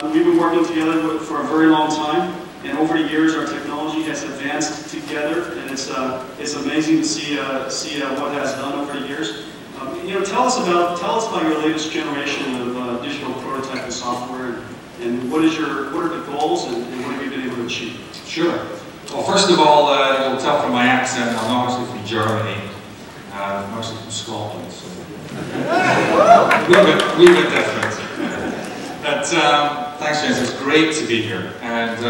We've been working together for a very long time, and over the years our technology has advanced together, and it's amazing to see what has done over the years. Tell us about your latest generation of digital prototyping software, and what are the goals, and what have you been able to achieve? Sure. Well, first of all, you'll tell from my accent, I'm not actually from Germany. I'm actually from Scotland, so we're a bit different. But thanks, James. It's great to be here. And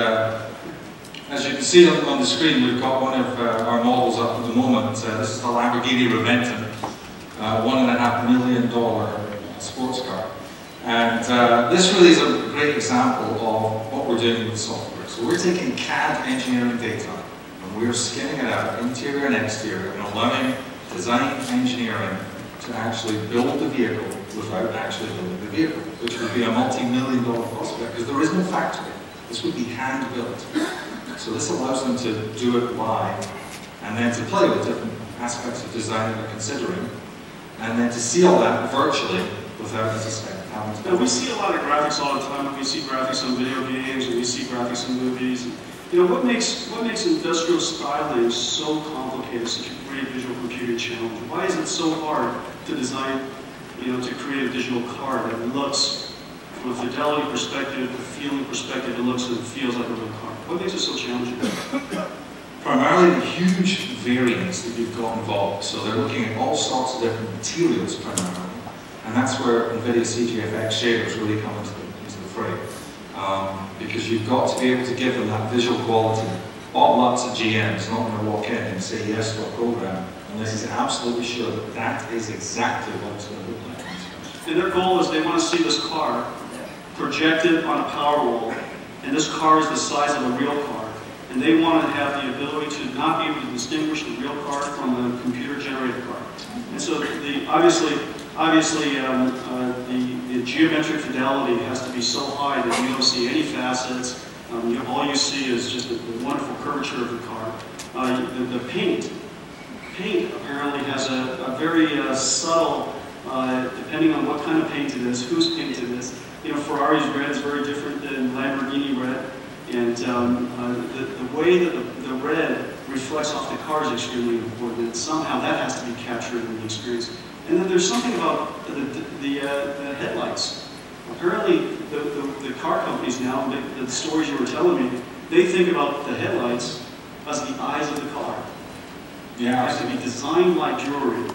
as you can see on the screen, we've got one of our models up at the moment. This is the Lamborghini Reventon, $1.5 million sports car. And this really is a great example of what we're doing with software. So we're taking CAD engineering data and we're skinning it out, interior and exterior, and allowing design engineering to actually build the vehicle without actually building the vehicle, which would be a multi-million-dollar prospect, because there is no factory. This would be hand-built. So this allows them to do it live, and then to play with different aspects of design that they're considering, and then to see all that virtually without, as I said, having to. Now, we see a lot of graphics all the time. We see graphics on video games, and we see graphics in movies. What makes industrial styling so complicated, such a great visual computing challenge? Why is it so hard to design, to create a digital car that looks, from a fidelity perspective, a feeling perspective, it looks and feels like a real car? What makes it so challenging? Primarily the huge variance that you've got involved. So they're looking at all sorts of different materials primarily, and that's where NVIDIA CGFX shaders really come into the fray. Because you've got to be able to give them that visual quality. Bob Lutz at GM is not going to walk in and say yes to a program unless he's absolutely sure that that is exactly what it's going to look like. And their goal is they want to see this car projected on a power wall, and this car is the size of a real car, and they want to have the ability to not be able to distinguish the real car from the computer-generated car. And so obviously the geometric fidelity has to be so high that you don't see any facets. All you see is just the wonderful curvature of the car. The paint apparently has a very subtle, depending on what kind of paint it is, whose paint it is. Ferrari's red is very different than Lamborghini red, and the way that the red reflects off the car is extremely important, and somehow that has to be captured in the experience. And then there's something about the headlights. Apparently, the car companies now, the stories you were telling me, they think about the headlights as the eyes of the car. Yeah. It has to be designed like jewelry.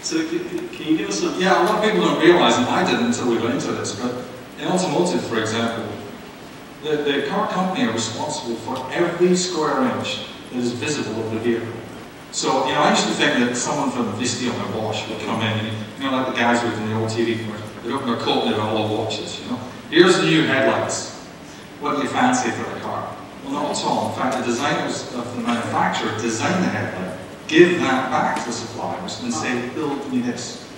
So can you give us some... Yeah, a lot of people don't realize, and I didn't until we got into this, but in automotive, for example, the car company are responsible for every square inch that is visible of the vehicle. So, I used to think that someone from Nvision or Bosch would come in, like the guys within the old TV commercial, they'd open their coat and they'd have all the watches, Here's the new headlights. What do you fancy for the car? Well, not at all. In fact, the designers of the manufacturer design the headlight, give that back to the suppliers and say, build me this.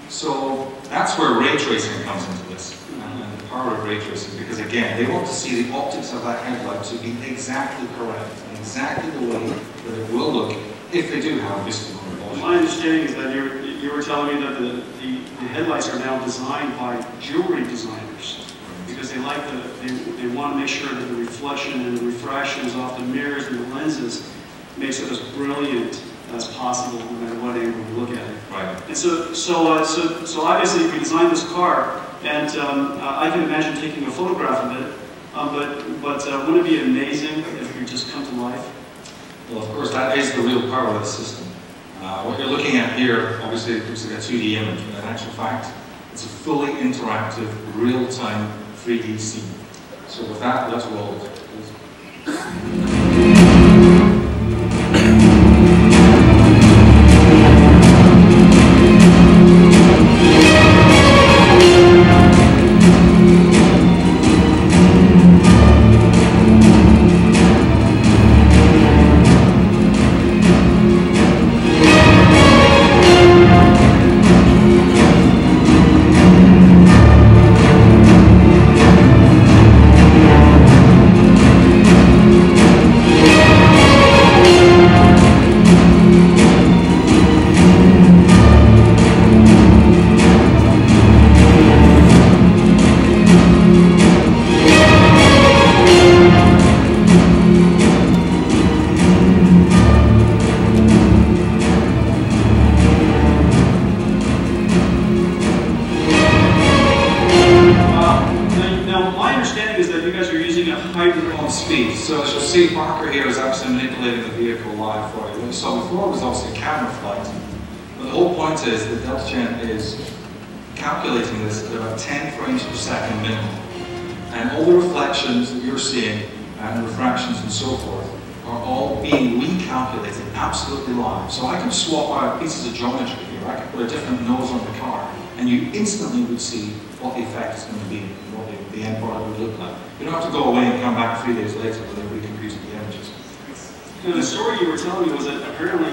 So that's where ray tracing comes into this, and the power of ray tracing, because again, they want to see the optics of that headlight to be exactly correct, and exactly the way that it will look if they do have this. My understanding is that you were telling me that the headlights are now designed by jewelry designers, because they want to make sure that the reflection and the refractions off the mirrors and the lenses makes it as brilliant as possible, no matter what angle you look at it. Right. And so obviously, if we design this car, and I can imagine taking a photograph of it, but wouldn't it be amazing if it could just come to life? Well, of course, that is the real power of the system. What you're looking at here, obviously, it looks like a 2D image, but in actual fact, it's a fully interactive, real-time 3D scene. So with that, let's roll it. heightened on speed. So as you'll see, Parker here is actually manipulating the vehicle live for you. What you saw before was obviously a camera flight. But the whole point is that DeltaGen is calculating this at about 10 frames per second minimum. And all the reflections that you're seeing, and refractions and so forth, are all being recalculated absolutely live. So I could swap out pieces of geometry here. I could put a different nose on the car, and you instantly would see what the effect is going to be, what the end product would look like. You don't have to go away and come back 3 days later when they're recomputing the images. Now, the story you were telling me was that apparently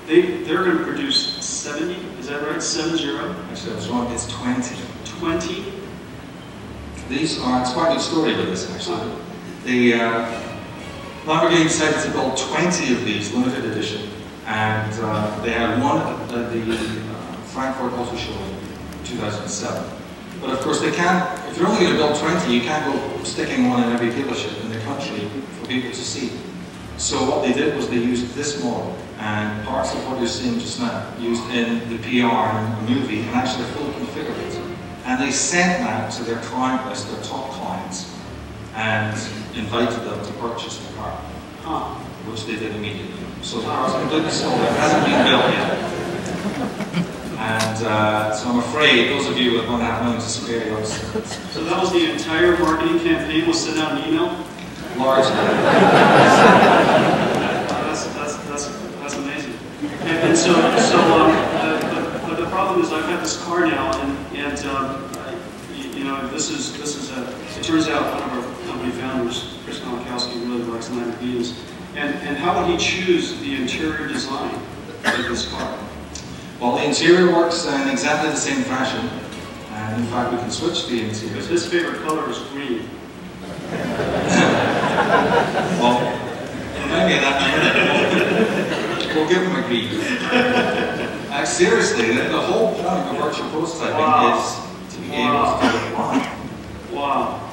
they're going to produce 70, is that right? 70? Actually, I was wrong, it's 20. 20? These are, it's quite a good story with this actually. The Lamborghini decided to build 20 of these, limited edition, and they had one at the Frankfurt Auto Show in 2007. But of course they can't, if you're only going to build 20, you can't go sticking one in every dealership in the country for people to see. So what they did was they used this model and parts of what you're seeing just now, used in the PR and the movie, and actually fully configured it. And they sent that to their client list, their top clients, and invited them to purchase the car, which they did immediately. So the car's completely sold, it hasn't been built yet. And so I'm afraid those of you with 1.5 million to spare, you'll So that was the entire marketing campaign, was sent out an email? largely. That's amazing. And so but the problem is I've got this car now, and you know, this is it turns out one of our company founders, Chris Malachowski, really likes Lamborghinis. And how would he choose the interior design of this car? Well, the interior works in exactly the same fashion, and in fact we can switch the interior. Because his favorite color is green. Well, remind me of that. We'll give him a green. Seriously, the whole point of virtual prototyping is to be able to do it live. Wow.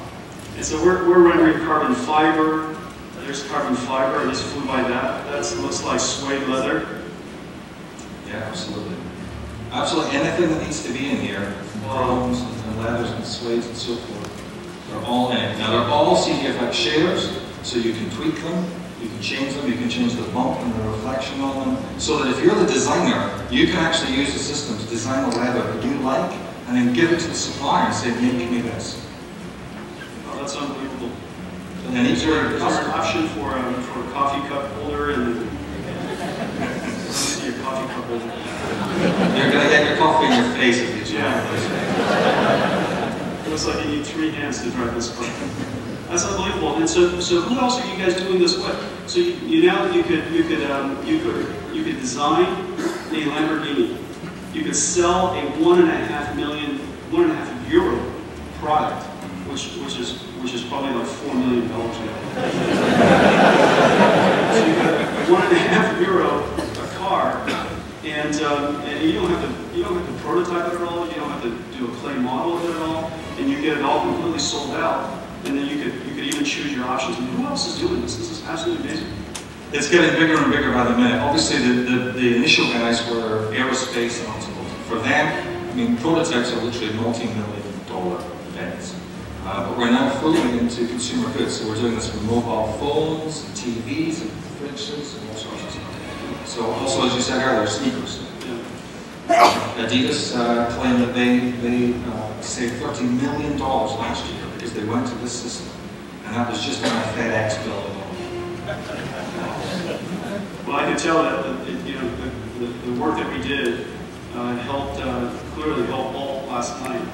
And so we're rendering carbon fiber. There's carbon fiber. I just flew by that. That looks like suede leather. Yeah, absolutely. Absolutely anything that needs to be in here, from chromes and leathers and suedes and so forth, they're all in it. Now they're all CDFX shaders, so you can tweak them, you can change them, you can change the bump and the reflection on them, so that if you're the designer, you can actually use the system to design the leather that you like, and then give it to the supplier and say, make me this. Oh, that's unbelievable. And then each Is there an option for a coffee cup holder and your coffee cup holder? You're going to get your coffee in your face if you do. It looks like you need 3 hands to drive this car. That's unbelievable. And so who else are you guys doing this with? So you could design a Lamborghini. You could sell a €1.5 million product, which is probably like $4 million now. So you got €1.5 a car, and you don't have to prototype it at all. You don't have to do a clay model of it at all, and you get it all completely sold out. And then you could even choose your options. And who else is doing this? This is absolutely amazing. It's getting bigger and bigger by the minute. Obviously, the initial guys were aerospace and automotive. For them, I mean, prototypes are literally multi-million-dollar events. But we're now fully into consumer goods. So we're doing this for mobile phones, and TVs, and fridges, and all sorts of stuff. So also, as you said earlier, sneakers. Yeah. Adidas claimed that they saved $30 million last year because they went to this system, and that was just on a FedEx bill alone. Well, I can tell that the work that we did clearly helped Walt last night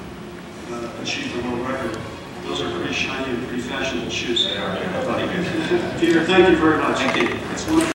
achieve the world record. Those are pretty shiny and pretty fashionable shoes. They are. Peter, thank you very much. Thank you. It's wonderful.